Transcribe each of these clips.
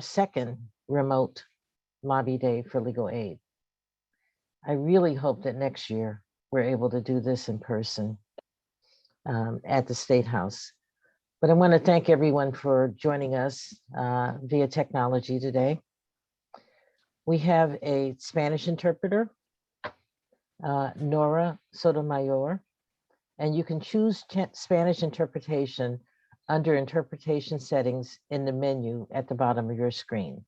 second remote lobby day for legal aid. I really hope that next year we're able to do this in person at the State House. But I want to thank everyone for joining us via technology today. We have a Spanish interpreter, Nora Sotomayor, and you can choose Spanish interpretation under interpretation settings in the menu at the bottom of your screen.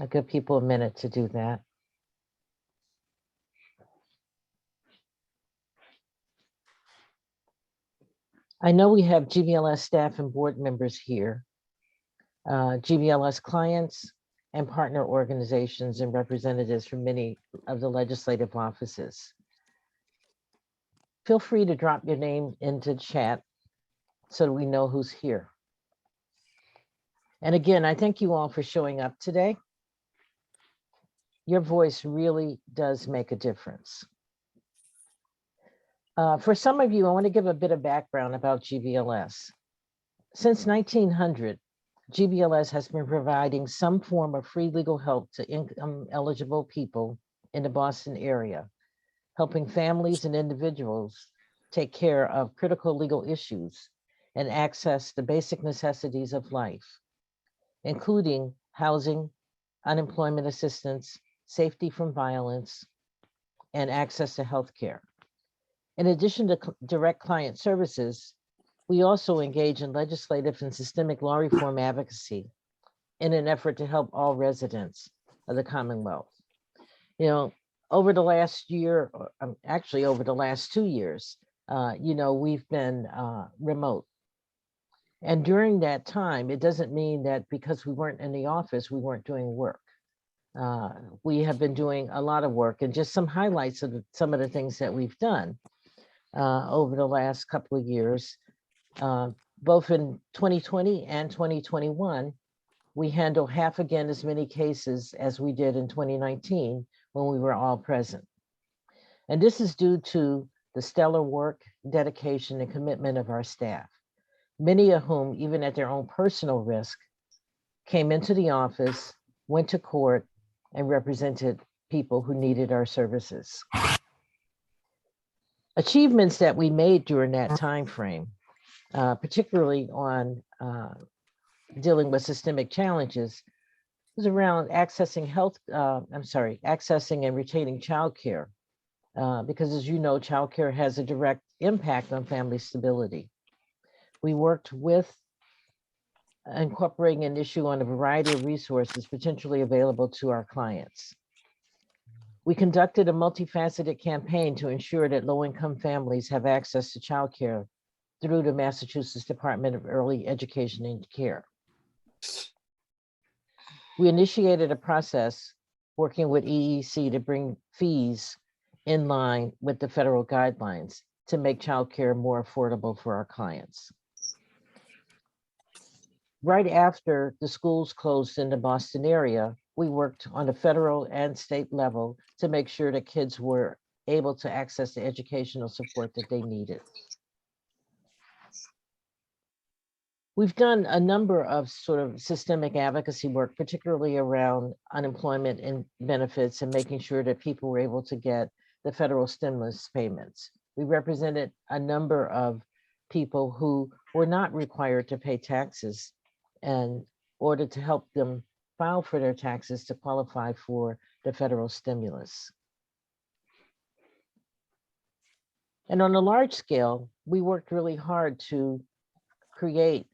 I'll give people a minute to do that. I know we have GBLS staff and board members here, GBLS clients and partner organizations and representatives from many of the legislative offices. Feel free to drop your name into chat so that we know who's here. And again, I thank you all for showing up today. Your voice really does make a difference. For some of you, I want to give a bit of background about GBLS. Since 1900, GBLS has been providing some form of free legal help to income-eligible people in the Boston area, helping families and individuals take care of critical legal issues and access the basic necessities of life, including housing, unemployment assistance, safety from violence, and access to health care. In addition to direct client services, we also engage in legislative and systemic law reform advocacy in an effort to help all residents of the Commonwealth. You know, over the last year, actually over the last 2 years, we've been remote. And during that time, it doesn't mean that because we weren't in the office, we weren't doing work. We have been doing a lot of work, and just some highlights of some of the things that we've done over the last couple of years. Both in 2020 and 2021, we handle half again as many cases as we did in 2019 when we were all present. And this is due to the stellar work, dedication, and commitment of our staff, many of whom, even at their own personal risk, came into the office, went to court, and represented people who needed our services. Achievements that we made during that time frame, particularly on dealing with systemic challenges, was around accessing accessing and retaining childcare, because as you know, childcare has a direct impact on family stability. We worked with incorporating an issue on a variety of resources potentially available to our clients. We conducted a multifaceted campaign to ensure that low-income families have access to childcare through the Massachusetts Department of Early Education and Care. We initiated a process working with EEC to bring fees in line with the federal guidelines to make childcare more affordable for our clients. Right after the schools closed in the Boston area, we worked on a federal and state level to make sure that kids were able to access the educational support that they needed. We've done a number of sort of systemic advocacy work, particularly around unemployment and benefits and making sure that people were able to get the federal stimulus payments. We represented a number of people who were not required to pay taxes in order to help them file for their taxes to qualify for the federal stimulus. And on a large scale, we worked really hard to create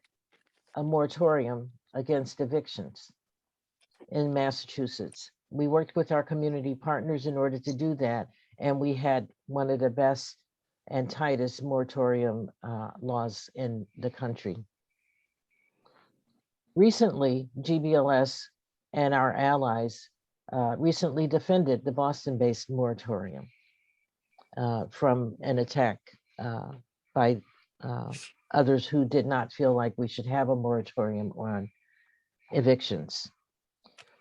a moratorium against evictions in Massachusetts. We worked with our community partners in order to do that, and we had one of the best and tightest moratorium laws in the country. Recently, GBLS and our allies recently defended the Boston-based moratorium from an attack by others who did not feel like we should have a moratorium on evictions.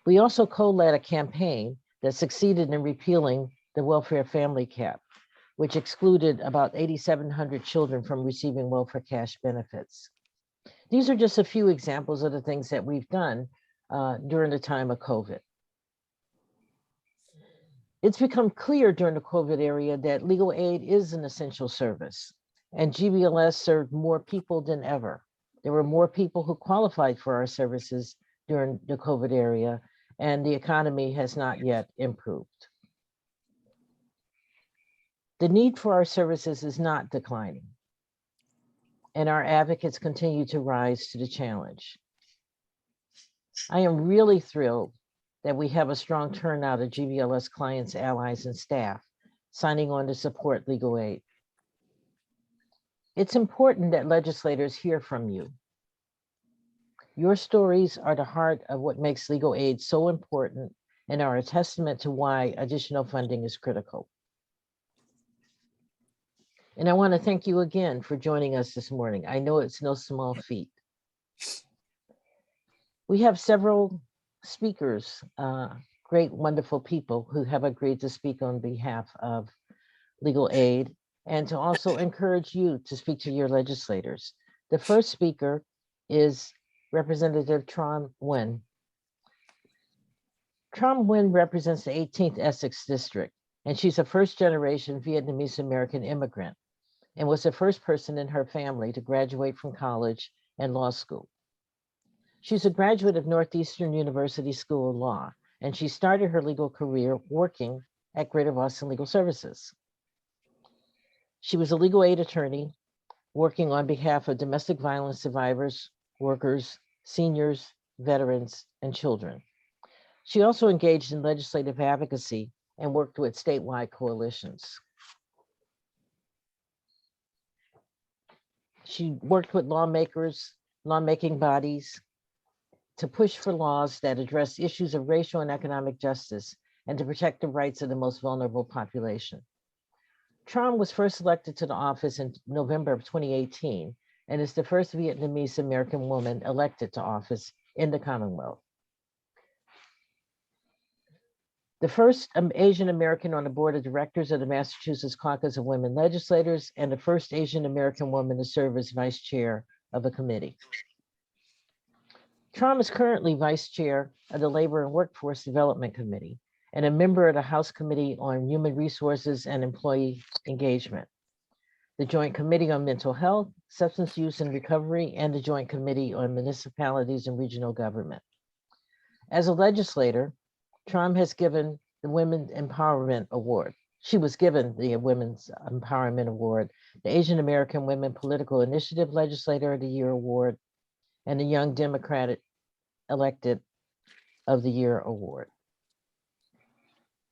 We also co-led a campaign that succeeded in repealing the welfare family cap, which excluded about 8,700 children from receiving welfare cash benefits. These are just a few examples of the things that we've done during the time of COVID. It's become clear during the COVID era that legal aid is an essential service, and GBLS served more people than ever. There were more people who qualified for our services during the COVID era, and the economy has not yet improved. The need for our services is not declining, and our advocates continue to rise to the challenge. I am really thrilled that we have a strong turnout of GBLS clients, allies, and staff signing on to support legal aid. It's important that legislators hear from you. Your stories are the heart of what makes legal aid so important and are a testament to why additional funding is critical. And I want to thank you again for joining us this morning. I know it's no small feat. We have several speakers, great, wonderful people who have agreed to speak on behalf of legal aid and to also encourage you to speak to your legislators. The first speaker is Representative Tran Nguyen. Tran Nguyen represents the 18th Essex District, and she's a first-generation Vietnamese American immigrant and was the first person in her family to graduate from college and law school. She's a graduate of Northeastern University School of Law, and she started her legal career working at Greater Boston Legal Services. She was a legal aid attorney working on behalf of domestic violence survivors, workers, seniors, veterans, and children. She also engaged in legislative advocacy and worked with statewide coalitions. She worked with lawmakers, lawmaking bodies to push for laws that address issues of racial and economic justice and to protect the rights of the most vulnerable population. Tran was first elected to the office in November of 2018 and is the first Vietnamese American woman elected to office in the Commonwealth. The first Asian American on the board of directors of the Massachusetts Caucus of Women Legislators, and the first Asian American woman to serve as vice chair of a committee. Tran is currently vice chair of the Labor and Workforce Development Committee and a member of the House Committee on Human Resources and Employee Engagement, the Joint Committee on Mental Health, Substance Use and Recovery, and the Joint Committee on Municipalities and Regional Government. As a legislator, Tran has given the Women's Empowerment Award. She was given the Women's Empowerment Award, the Asian American Women Political Initiative Legislator of the Year Award, and the Young Democratic Elected of the Year Award.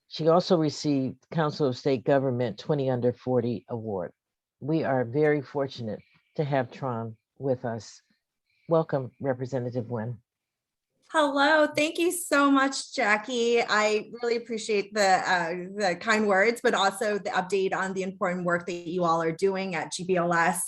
She also received Council of State Government 20 Under 40 Award. We are very fortunate to have Tran with us. Welcome, Representative Nguyen. Hello, thank you so much, Jackie. I really appreciate the kind words, but also the update on the important work that you all are doing at GBLS.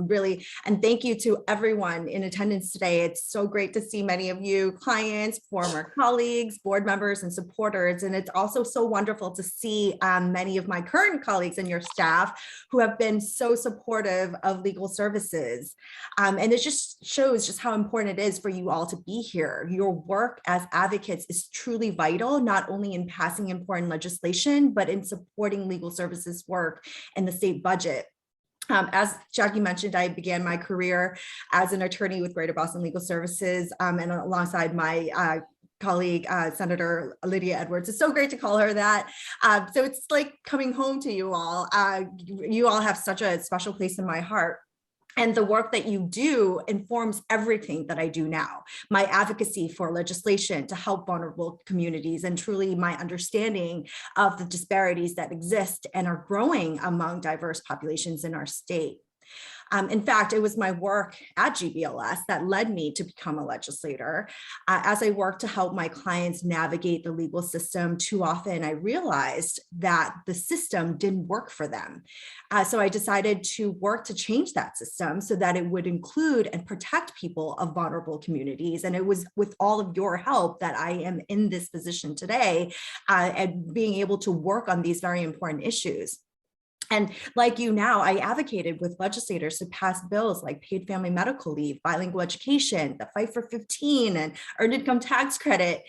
Really, and thank you to everyone in attendance today. It's so great to see many of you clients, former colleagues, board members, and supporters. And it's also so wonderful to see many of my current colleagues and your staff who have been so supportive of legal services. And it just shows just how important it is for you all to be here. Your work as advocates is truly vital, not only in passing important legislation, but in supporting legal services work in the state budget. As Jackie mentioned, I began my career as an attorney with Greater Boston Legal Services and alongside my colleague, Senator Lydia Edwards. It's so great to call her that. So it's like coming home to you all. You all have such a special place in my heart. And the work that you do informs everything that I do now. My advocacy for legislation to help vulnerable communities and truly my understanding of the disparities that exist and are growing among diverse populations in our state. In fact, it was my work at GBLS that led me to become a legislator. As I worked to help my clients navigate the legal system, too often I realized that the system didn't work for them. So I decided to work to change that system so that it would include and protect people of vulnerable communities. And it was with all of your help that I am in this position today and being able to work on these very important issues. And like you now, I advocated with legislators to pass bills like paid family medical leave, bilingual education, the fight for 15, and earned income tax credit.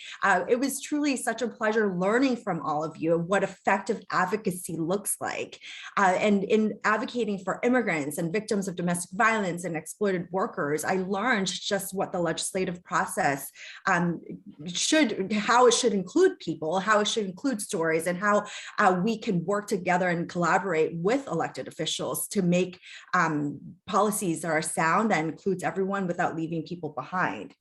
It was truly such a pleasure learning from all of you what effective advocacy looks like. And in advocating for immigrants and victims of domestic violence and exploited workers, I learned just what the legislative process how it should include people, how it should include stories, and how we can work together and collaborate with elected officials to make policies that are sound, that includes everyone without leaving people behind.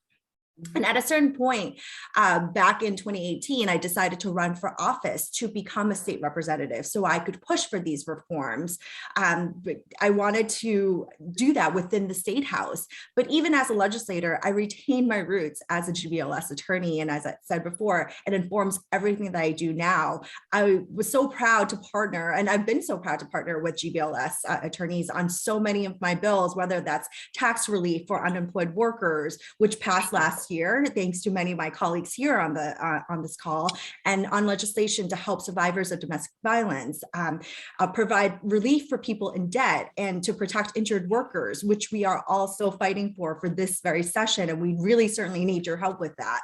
And at a certain point, back in 2018, I decided to run for office to become a state representative so I could push for these reforms. But I wanted to do that within the state house. But even as a legislator, I retained my roots as a GBLS attorney. And as I said before, it informs everything that I do now. I was so proud to partner, and I've been so proud to partner with GBLS attorneys on so many of my bills, whether that's tax relief for unemployed workers, which passed last year, thanks to many of my colleagues here on this call, and on legislation to help survivors of domestic violence, provide relief for people in debt, and to protect injured workers, which we are also fighting for this very session. And we really certainly need your help with that.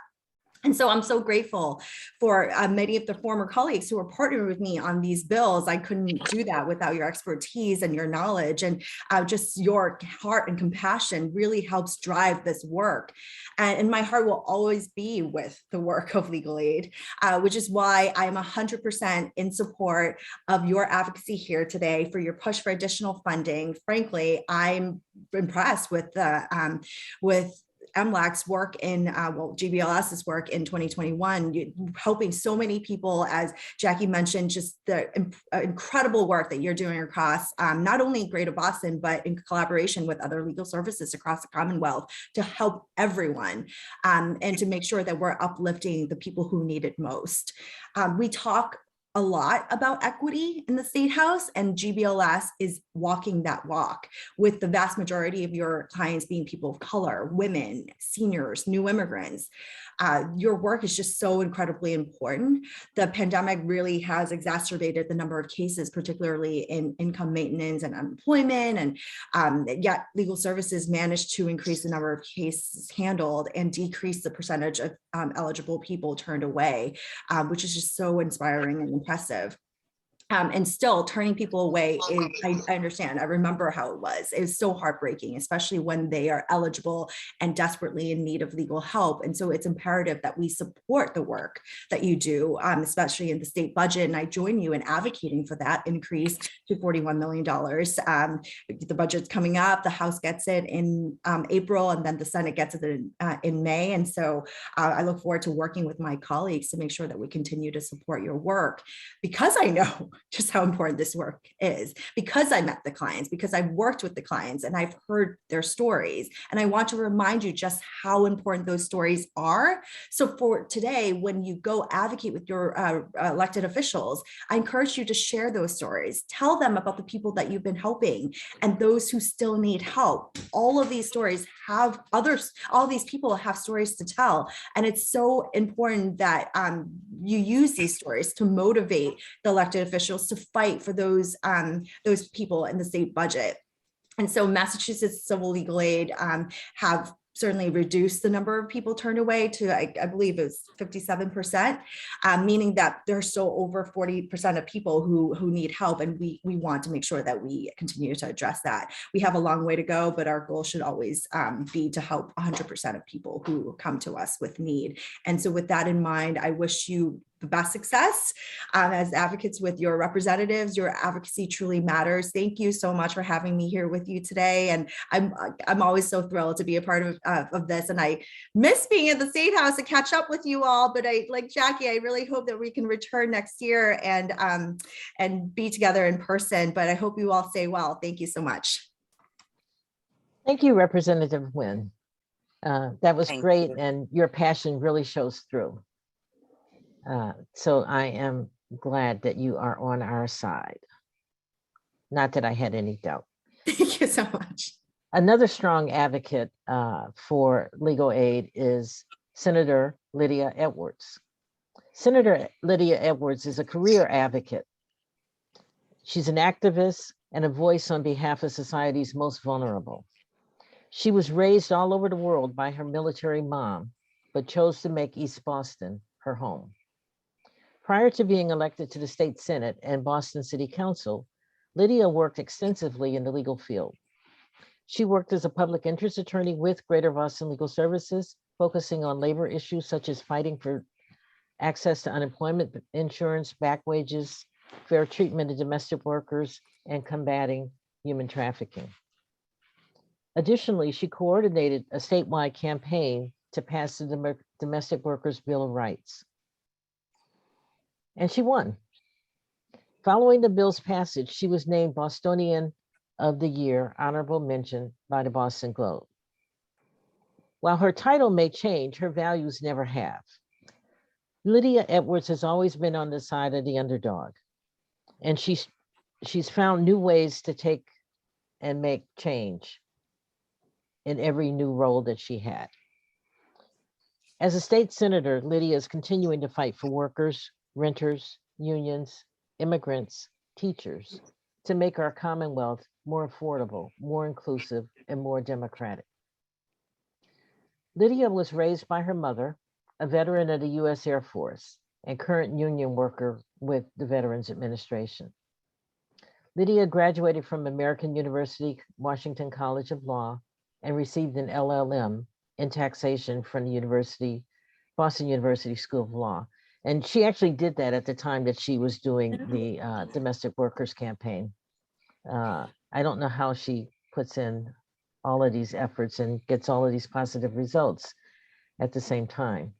And so I'm so grateful for many of the former colleagues who are partnering with me on these bills. I couldn't do that without your expertise and your knowledge, and just your heart and compassion really helps drive this work. And my heart will always be with the work of legal aid, which is why I'm 100% in support of your advocacy here today for your push for additional funding. Frankly, I'm impressed with MLAC's work in, GBLS's work in 2021, helping so many people, as Jackie mentioned, just the incredible work that you're doing across not only Greater Boston, but in collaboration with other legal services across the Commonwealth to help everyone and to make sure that we're uplifting the people who need it most. We talk a lot about equity in the State House, and GBLS is walking that walk, with the vast majority of your clients being people of color, women, seniors, new immigrants. Your work is just so incredibly important. The pandemic really has exacerbated the number of cases, particularly in income maintenance and unemployment, and yet legal services managed to increase the number of cases handled and decrease the percentage of eligible people turned away, which is just so inspiring and impressive. And still turning people away is, I understand, I remember how it was. It was so heartbreaking, especially when they are eligible and desperately in need of legal help. And so it's imperative that we support the work that you do, especially in the state budget. And I join you in advocating for that increase to $41 million. The budget's coming up, the House gets it in April, and then the Senate gets it in May. And so I look forward to working with my colleagues to make sure that we continue to support your work, because I know just how important this work is, because I met the clients, because I've worked with the clients and I've heard their stories. And I want to remind you just how important those stories are. So for today, when you go advocate with your elected officials, I encourage you to share those stories. Tell them about the people that you've been helping and those who still need help. All of these stories have others, all these people have stories to tell. And it's so important that you use these stories to motivate the elected officials to fight for those people in the state budget. And so Massachusetts Civil Legal Aid have certainly reduced the number of people turned away to, I believe it was 57%, meaning that there's still over 40% of people who need help. And we want to make sure that we continue to address that. We have a long way to go, but our goal should always be to help 100% of people who come to us with need. And so with that in mind, I wish you the best success as advocates with your representatives. Your advocacy truly matters. Thank you so much for having me here with you today. And I'm always so thrilled to be a part of this. And I miss being in the State House to catch up with you all. But like Jackie, I really hope that we can return next year and be together in person. But I hope you all stay well. Thank you so much. Thank you, Representative Nguyen. That was Thank great, you. and your passion really shows through. So I am glad that you are on our side. Not that I had any doubt. Thank you so much. Another strong advocate for legal aid is Senator Lydia Edwards. Senator Lydia Edwards is a career advocate. She's an activist and a voice on behalf of society's most vulnerable. She was raised all over the world by her military mom, but chose to make East Boston her home. Prior to being elected to the state Senate and Boston City Council, Lydia worked extensively in the legal field. She worked as a public interest attorney with Greater Boston Legal Services, focusing on labor issues such as fighting for access to unemployment insurance, back wages, fair treatment of domestic workers, and combating human trafficking. Additionally, she coordinated a statewide campaign to pass the Domestic Workers Bill of Rights. And she won. Following the bill's passage, she was named Bostonian of the Year, honorable mention by the Boston Globe. While her title may change, her values never have. Lydia Edwards has always been on the side of the underdog, and she's found new ways to take and make change in every new role that she had. As a state senator, Lydia is continuing to fight for workers, renters, unions, immigrants, teachers, to make our Commonwealth more affordable, more inclusive, and more democratic. Lydia was raised by her mother, a veteran of the U.S. Air Force and current union worker with the Veterans Administration. Lydia graduated from American University, Washington College of Law, and received an LLM in taxation from the Boston University School of Law. And she actually did that at the time that she was doing the domestic workers campaign. I don't know how she puts in all of these efforts and gets all of these positive results at the same time.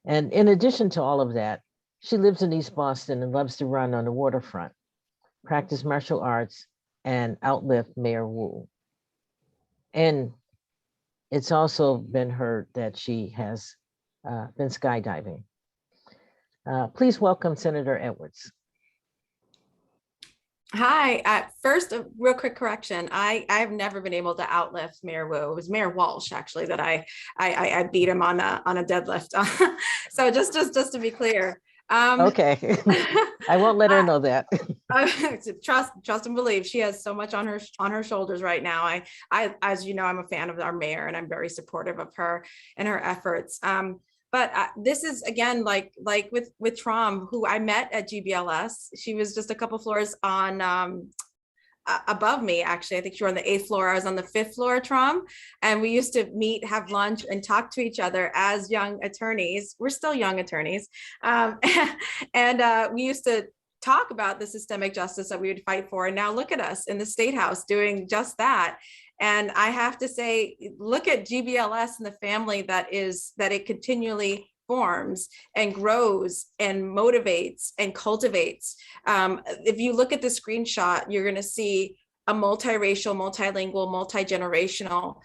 And in addition to all of that, she lives in East Boston and loves to run on the waterfront, practice martial arts, and outlift Mayor Wu. And it's also been heard that she has been skydiving. Please welcome Senator Edwards. Hi. First, a real quick correction. I've never been able to outlift Mayor Wu. It was Mayor Walsh actually that I beat him on a deadlift. So just to be clear. Okay, I won't let her know that. Trust and believe. She has so much on her shoulders right now. I as you know, I'm a fan of our mayor, and I'm very supportive of her and her efforts. But this is, again, like with Trom, who I met at GBLS. She was just a couple floors on above me, actually. I think you were on the 8th floor. I was on the 5th floor, Trom. And we used to meet, have lunch, and talk to each other as young attorneys. We're still young attorneys. And we used to talk about the systemic justice that we would fight for. And now look at us in the State House doing just that. And I have to say, look at GBLS and the family that it continually forms and grows and motivates and cultivates. If you look at the screenshot, you're going to see a multiracial, multilingual, multi-generational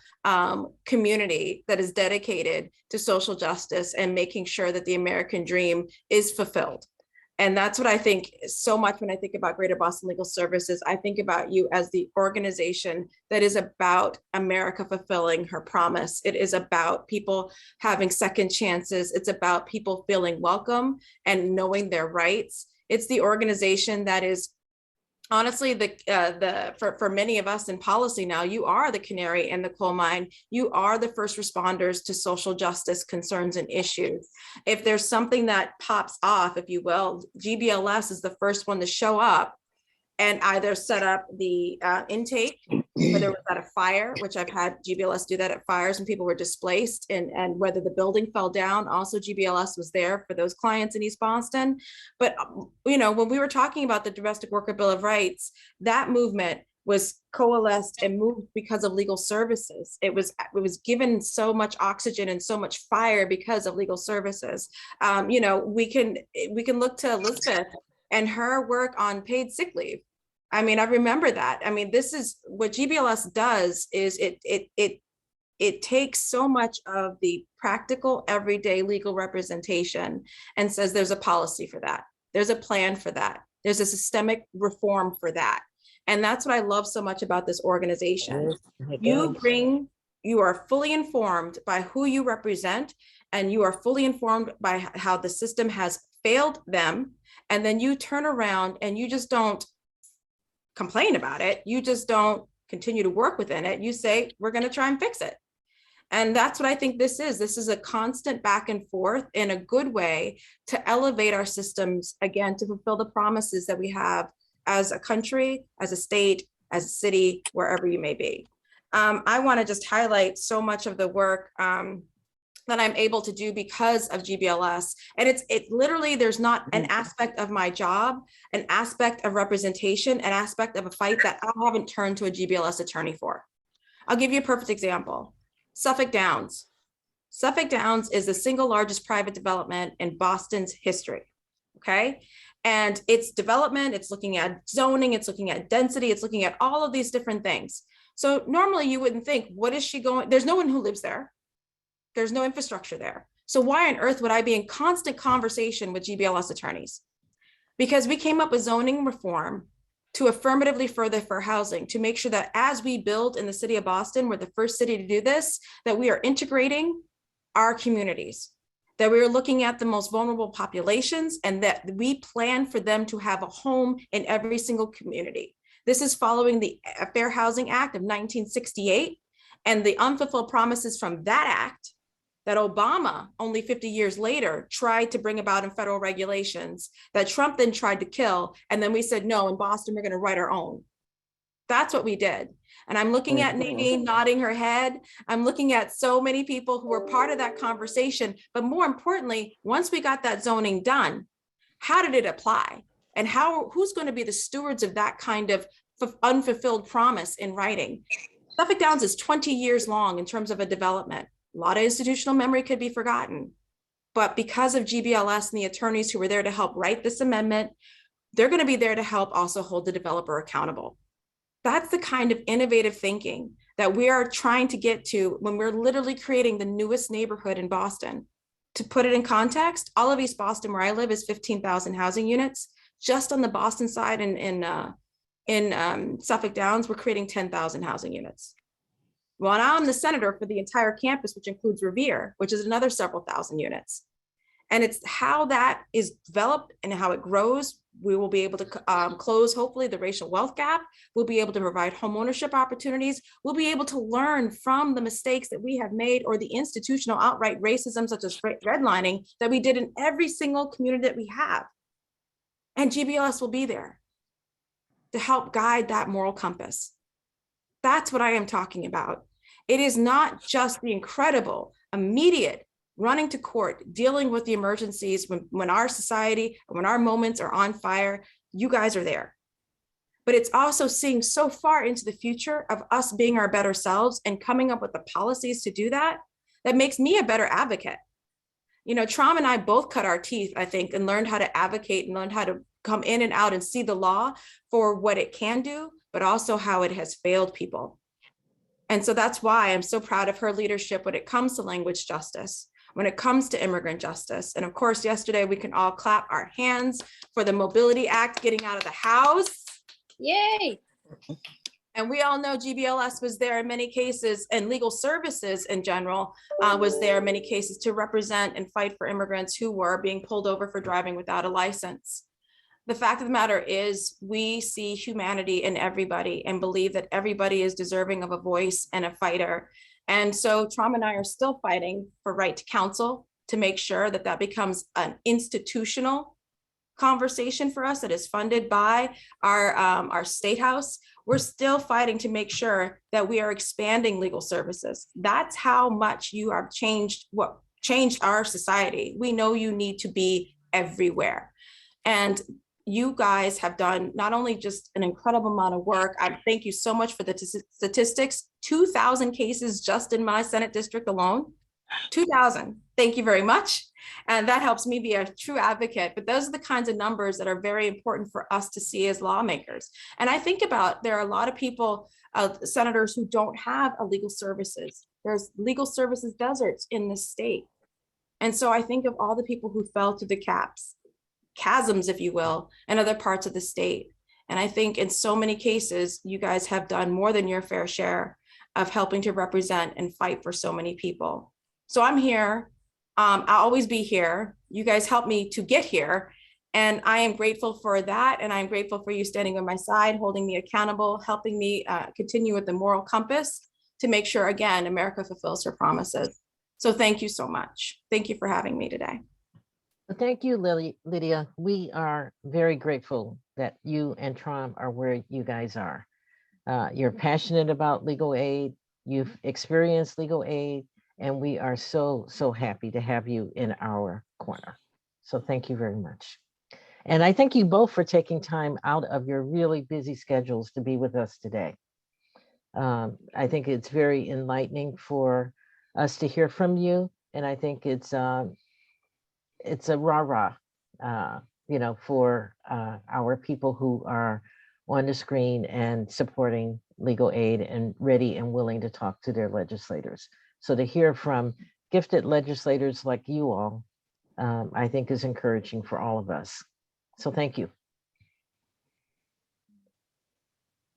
community that is dedicated to social justice and making sure that the American dream is fulfilled. And that's what I think so much when I think about Greater Boston Legal Services. I think about you as the organization that is about America fulfilling her promise. It is about people having second chances. It's about people feeling welcome and knowing their rights. It's the organization that is honestly for many of us in policy now, you are the canary in the coal mine. You are the first responders to social justice concerns and issues. If there's something that pops off, if you will, GBLS is the first one to show up and either set up the intake, whether it was at a fire, which I've had GBLS do that at fires when people were displaced, and whether the building fell down, also GBLS was there for those clients in East Boston. But, you know, when we were talking about the Domestic Worker Bill of Rights, that movement was coalesced and moved because of legal services. It was given so much oxygen and so much fire because of legal services. You know, we can look to Elizabeth and her work on paid sick leave. I mean, I remember that. I mean, this is what GBLS does is it takes so much of the practical everyday legal representation and says there's a policy for that. There's a plan for that. There's a systemic reform for that. And that's what I love so much about this organization. You are fully informed by who you represent, and you are fully informed by how the system has failed them. And then you turn around and you just don't complain about it. You just don't continue to work within it. You say, we're going to try and fix it. And that's what I think this is. This is a constant back and forth in a good way to elevate our systems, again, to fulfill the promises that we have as a country, as a state, as a city, wherever you may be. I want to just highlight so much of the work that I'm able to do because of GBLS. And it's literally, there's not an aspect of my job, an aspect of representation, an aspect of a fight that I haven't turned to a GBLS attorney for. I'll give you a perfect example. Suffolk Downs. Suffolk Downs is the single largest private development in Boston's history, okay? And its development, it's looking at zoning, it's looking at density, it's looking at all of these different things. So normally you wouldn't think, what is she going, there's no one who lives there. There's no infrastructure there. So why on earth would I be in constant conversation with GBLS attorneys? Because we came up with zoning reform to affirmatively further fair housing, to make sure that as we build in the city of Boston, we're the first city to do this, that we are integrating our communities, that we are looking at the most vulnerable populations, and that we plan for them to have a home in every single community. This is following the Fair Housing Act of 1968 and the unfulfilled promises from that act that Obama, only 50 years later, tried to bring about in federal regulations that Trump then tried to kill. And then we said, no, in Boston, we're going to write our own. That's what we did. And I'm looking at Nadine nodding her head. I'm looking at so many people who were part of that conversation. But more importantly, once we got that zoning done, how did it apply? And who's going to be the stewards of that kind of unfulfilled promise in writing? Suffolk Downs is 20 years long in terms of a development. A lot of institutional memory could be forgotten, but because of GBLS and the attorneys who were there to help write this amendment, they're going to be there to help also hold the developer accountable. That's the kind of innovative thinking that we are trying to get to when we're literally creating the newest neighborhood in Boston. To put it in context, all of East Boston, where I live, is 15,000 housing units. Just on the Boston side in Suffolk Downs, we're creating 10,000 housing units. Well, now I'm the senator for the entire campus, which includes Revere, which is another several thousand units. And it's how that is developed and how it grows. We will be able to close, hopefully, the racial wealth gap. We'll be able to provide home ownership opportunities. We'll be able to learn from the mistakes that we have made or the institutional outright racism, such as redlining, that we did in every single community that we have. And GBLS will be there to help guide that moral compass. That's what I am talking about. It is not just the incredible, immediate running to court, dealing with the emergencies when our society, when our moments are on fire, you guys are there. But it's also seeing so far into the future of us being our better selves and coming up with the policies to do that, that makes me a better advocate. You know, Tram and I both cut our teeth, I think, and learned how to advocate and learned how to come in and out and see the law for what it can do, but also how it has failed people. And so that's why I'm so proud of her leadership when it comes to language justice, when it comes to immigrant justice. And of course, yesterday we can all clap our hands for the Mobility Act getting out of the House. Yay! And we all know GBLS was there in many cases, and legal services in general was there in many cases to represent and fight for immigrants who were being pulled over for driving without a license. The fact of the matter is, we see humanity in everybody and believe that everybody is deserving of a voice and a fighter. And so Tram and I are still fighting for right to counsel to make sure that that becomes an institutional conversation for us that is funded by our state house. We're still fighting to make sure that we are expanding legal services. That's how much you have changed our society. We know you need to be everywhere. And you guys have done not only just an incredible amount of work. I thank you so much for the statistics. 2,000 cases just in my Senate district alone. 2,000. Thank you very much. And that helps me be a true advocate. But those are the kinds of numbers that are very important for us to see as lawmakers. And I think about, there are a lot of people, senators, who don't have a legal services. There's legal services deserts in this state. And so I think of all the people who fell through the chasms, if you will, in other parts of the state. And I think in so many cases, you guys have done more than your fair share of helping to represent and fight for so many people. So I'm here. I'll always be here. You guys helped me to get here. And I am grateful for that. And I'm grateful for you standing on my side, holding me accountable, helping me continue with the moral compass to make sure, again, America fulfills her promises. So thank you so much. Thank you for having me today. Well, thank you, Lydia. We are very grateful that you and Trom are where you guys are. You're passionate about legal aid. You've experienced legal aid, and we are so, so happy to have you in our corner. So thank you very much. And I thank you both for taking time out of your really busy schedules to be with us today. I think it's very enlightening for us to hear from you. And I think it's a rah-rah, for our people who are on the screen and supporting legal aid and ready and willing to talk to their legislators. So to hear from gifted legislators like you all, I think is encouraging for all of us. So thank you.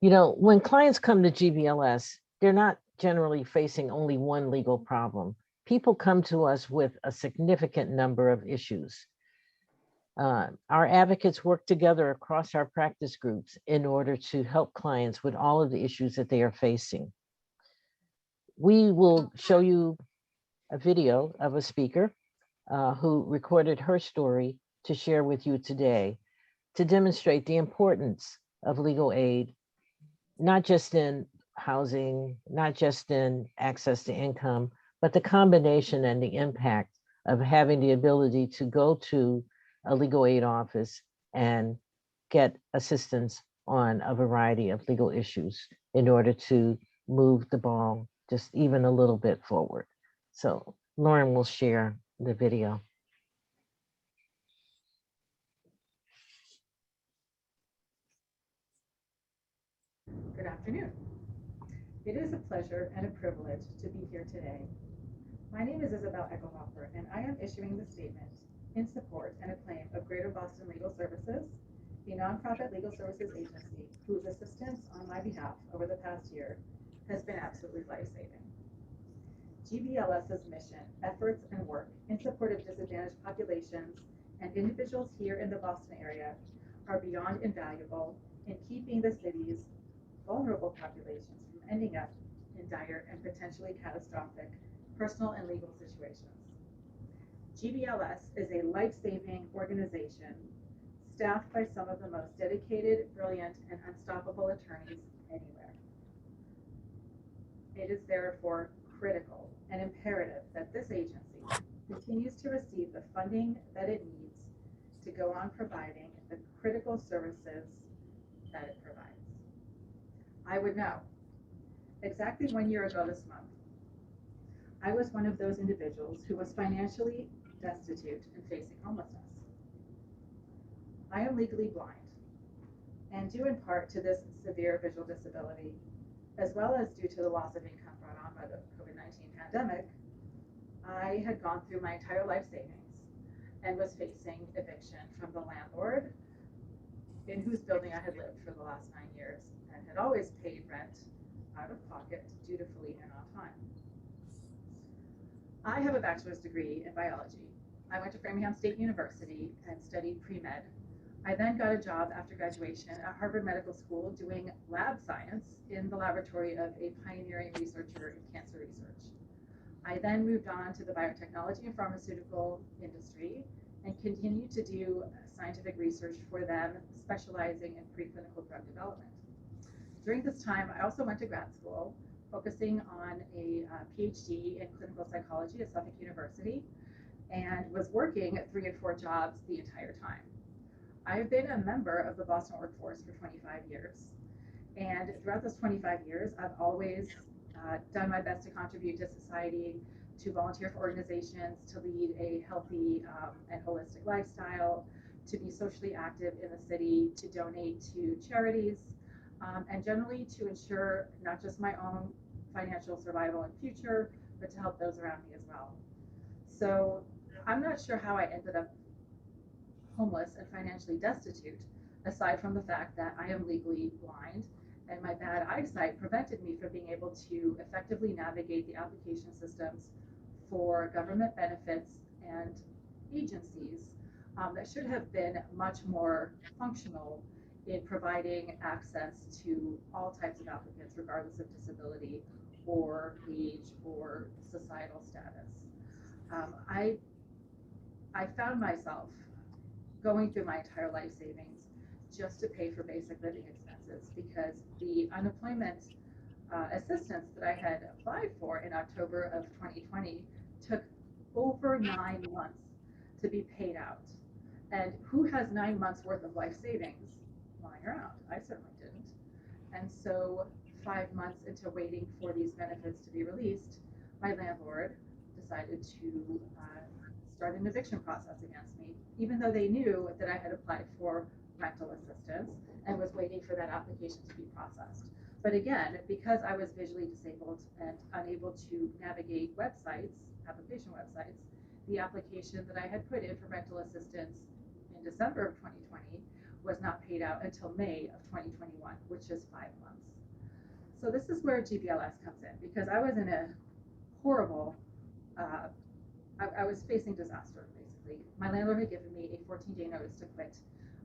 When clients come to GBLS, they're not generally facing only one legal problem. People come to us with a significant number of issues. Our advocates work together across our practice groups in order to help clients with all of the issues that they are facing. We will show you a video of a speaker who recorded her story to share with you today to demonstrate the importance of legal aid, not just in housing, not just in access to income, but the combination and the impact of having the ability to go to a legal aid office and get assistance on a variety of legal issues in order to move the ball just even a little bit forward. So Lauren will share the video. Good afternoon. It is a pleasure and a privilege to be here today. My name is Isabel Eckelhofer, and I am issuing this statement in support and acclaim of Greater Boston Legal Services, a nonprofit legal services agency whose assistance on my behalf over the past year has been absolutely life-saving. GBLS's mission, efforts, and work in support of disadvantaged populations and individuals here in the Boston area are beyond invaluable in keeping the city's vulnerable populations from ending up in dire and potentially catastrophic personal and legal situations. GBLS is a life-saving organization staffed by some of the most dedicated, brilliant, and unstoppable attorneys anywhere. It is therefore critical and imperative that this agency continues to receive the funding that it needs to go on providing the critical services that it provides. I would know. Exactly 1 year ago this month, I was one of those individuals who was financially destitute and facing homelessness. I am legally blind, and due in part to this severe visual disability, as well as due to the loss of income brought on by the COVID-19 pandemic, I had gone through my entire life savings and was facing eviction from the landlord in whose building I had lived for the last 9 years and had always paid rent out of pocket, dutifully, and on time. I have a bachelor's degree in biology. I went to Framingham State University and studied pre-med. I then got a job after graduation at Harvard Medical School doing lab science in the laboratory of a pioneering researcher in cancer research. I then moved on to the biotechnology and pharmaceutical industry and continued to do scientific research for them, specializing in preclinical drug development. During this time, I also went to grad school, focusing on a PhD in clinical psychology at Suffolk University, and was working 3 and 4 jobs the entire time. I have been a member of the Boston workforce for 25 years. And throughout those 25 years, I've always done my best to contribute to society, to volunteer for organizations, to lead a healthy and holistic lifestyle, to be socially active in the city, to donate to charities, and generally to ensure not just my own financial survival and future, but to help those around me as well. So I'm not sure how I ended up homeless and financially destitute, aside from the fact that I am legally blind and my bad eyesight prevented me from being able to effectively navigate the application systems for government benefits and agencies that should have been much more functional in providing access to all types of applicants, regardless of disability or age or societal status. I found myself going through my entire life savings just to pay for basic living expenses because the unemployment assistance that I had applied for in October of 2020 took over 9 months to be paid out. And who has 9 months worth of life savings lying around? I certainly didn't. And so 5 months into waiting for these benefits to be released, my landlord decided to start an eviction process against me, even though they knew that I had applied for rental assistance and was waiting for that application to be processed. But again, because I was visually disabled and unable to navigate websites, application websites, the application that I had put in for rental assistance in December of 2020 was not paid out until May of 2021, which is 5 months. So this is where GBLS comes in, because I was in a horrible, I was facing disaster, basically. My landlord had given me a 14-day notice to quit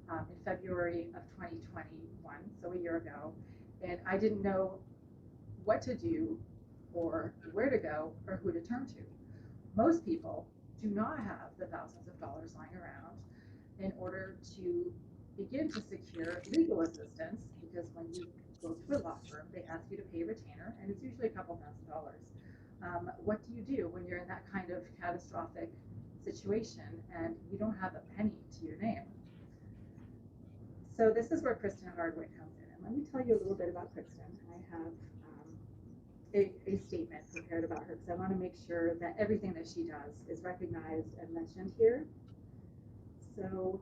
in February of 2021, so a year ago, and I didn't know what to do or where to go or who to turn to. Most people do not have the thousands of dollars lying around in order to begin to secure legal assistance, because when you go to a law firm, they ask you to pay a retainer, and it's usually a couple $1,000s. What do you do when you're in that kind of catastrophic situation and you don't have a penny to your name? So this is where Kristen Hardwick comes in. And let me tell you a little bit about Kristen. I have a statement prepared about her because I want to make sure that everything that she does is recognized and mentioned here. So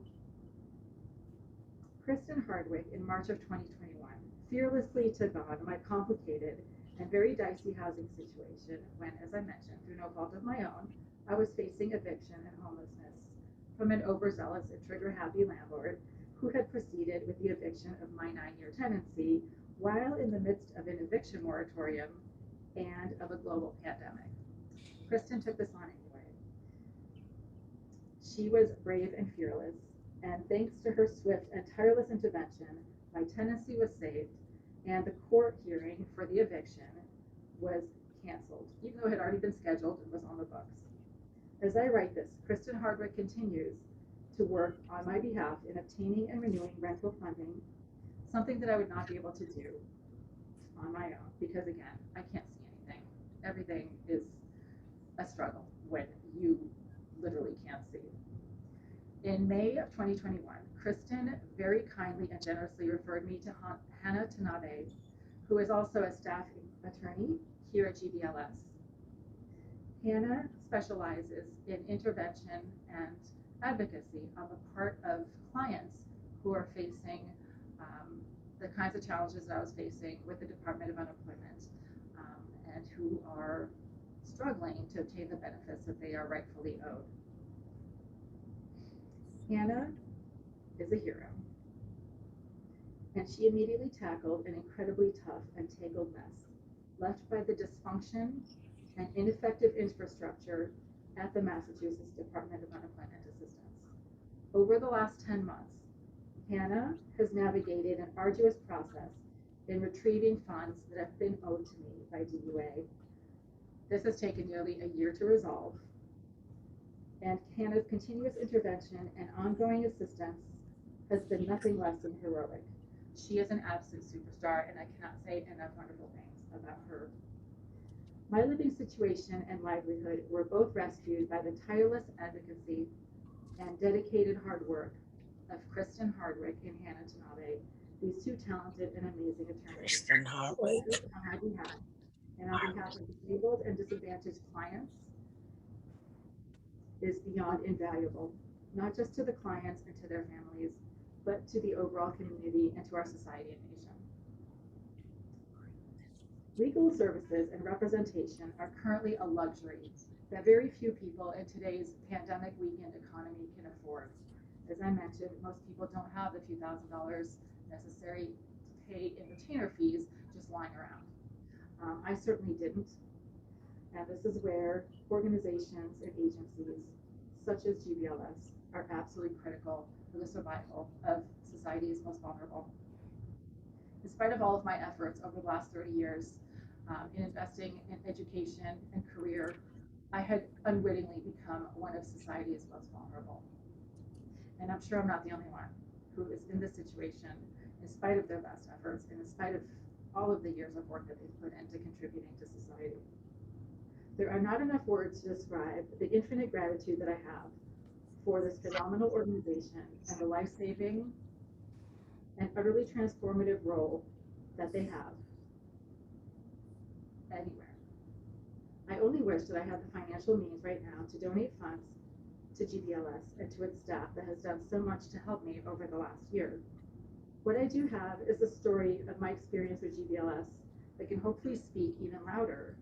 Kristen Hardwick, in March of 2021, fearlessly took on my complicated and very dicey housing situation when, as I mentioned, through no fault of my own, I was facing eviction and homelessness from an overzealous and trigger-happy landlord who had proceeded with the eviction of my 9-year tenancy while in the midst of an eviction moratorium and of a global pandemic. Kristen took this on anyway. She was brave and fearless, and thanks to her swift and tireless intervention, my tenancy was saved, and the court hearing for the eviction was canceled, even though it had already been scheduled and was on the books. As I write this, Kristen Hardwick continues to work on my behalf in obtaining and renewing rental funding, something that I would not be able to do on my own, because again, I can't see anything. Everything is a struggle when you literally can't see. In May of 2021, Kristen very kindly and generously referred me to Hannah Tanabe, who is also a staff attorney here at GBLS. Hannah specializes in intervention and advocacy on the part of clients who are facing the kinds of challenges that I was facing with the Department of Unemployment and who are struggling to obtain the benefits that they are rightfully owed. Hannah is a hero, and she immediately tackled an incredibly tough and tangled mess left by the dysfunction and ineffective infrastructure at the Massachusetts Department of Unemployment Assistance. Over the last 10 months, Hannah has navigated an arduous process in retrieving funds that have been owed to me by DUA. This has taken nearly a year to resolve, and Hannah's continuous intervention and ongoing assistance has been nothing less than heroic. She is an absolute superstar, and I cannot say enough wonderful things about her. My living situation and livelihood were both rescued by the tireless advocacy and dedicated hard work of Kristen Hardwick and Hannah Tanabe, these two talented and amazing attorneys. Kristen Hardwick. On my behalf, and on behalf of disabled and disadvantaged clients, is beyond invaluable, not just to the clients and to their families, but to the overall community and to our society and nation. Legal services and representation are currently a luxury that very few people in today's pandemic weakened economy can afford. As I mentioned, most people don't have the few $1,000s necessary to pay in retainer fees just lying around. I certainly didn't. And this is where organizations and agencies such as GBLS are absolutely critical for the survival of society's most vulnerable. In spite of all of my efforts over the last 30 years in investing in education and career, I had unwittingly become one of society's most vulnerable. And I'm sure I'm not the only one who is in this situation in spite of their best efforts and in spite of all of the years of work that they've put into contributing to society. There are not enough words to describe the infinite gratitude that I have for this phenomenal organization and the life-saving and utterly transformative role that they have anywhere. I only wish that I had the financial means right now to donate funds to GBLS and to its staff that has done so much to help me over the last year. What I do have is a story of my experience with GBLS that can hopefully speak even louder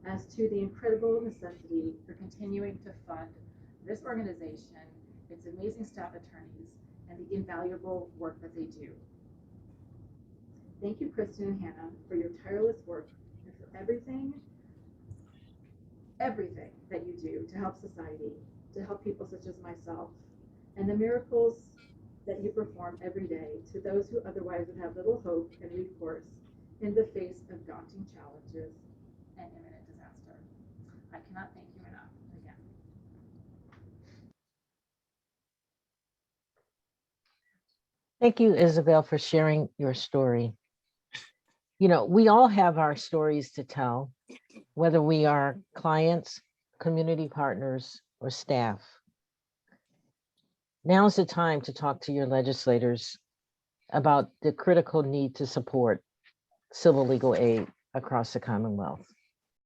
as to the incredible necessity for continuing to fund this organization, its amazing staff attorneys, and the invaluable work that they do. Thank you, Kristen and Hannah, for your tireless work and for everything that you do to help society, to help people such as myself, and the miracles that you perform every day to those who otherwise would have little hope and recourse in the face of daunting challenges and imminent disaster. I cannot thank you enough again. Thank you, Isabel, for sharing your story. You know, we all have our stories to tell, whether we are clients, community partners, or staff. Now's the time to talk to your legislators about the critical need to support civil legal aid across the Commonwealth.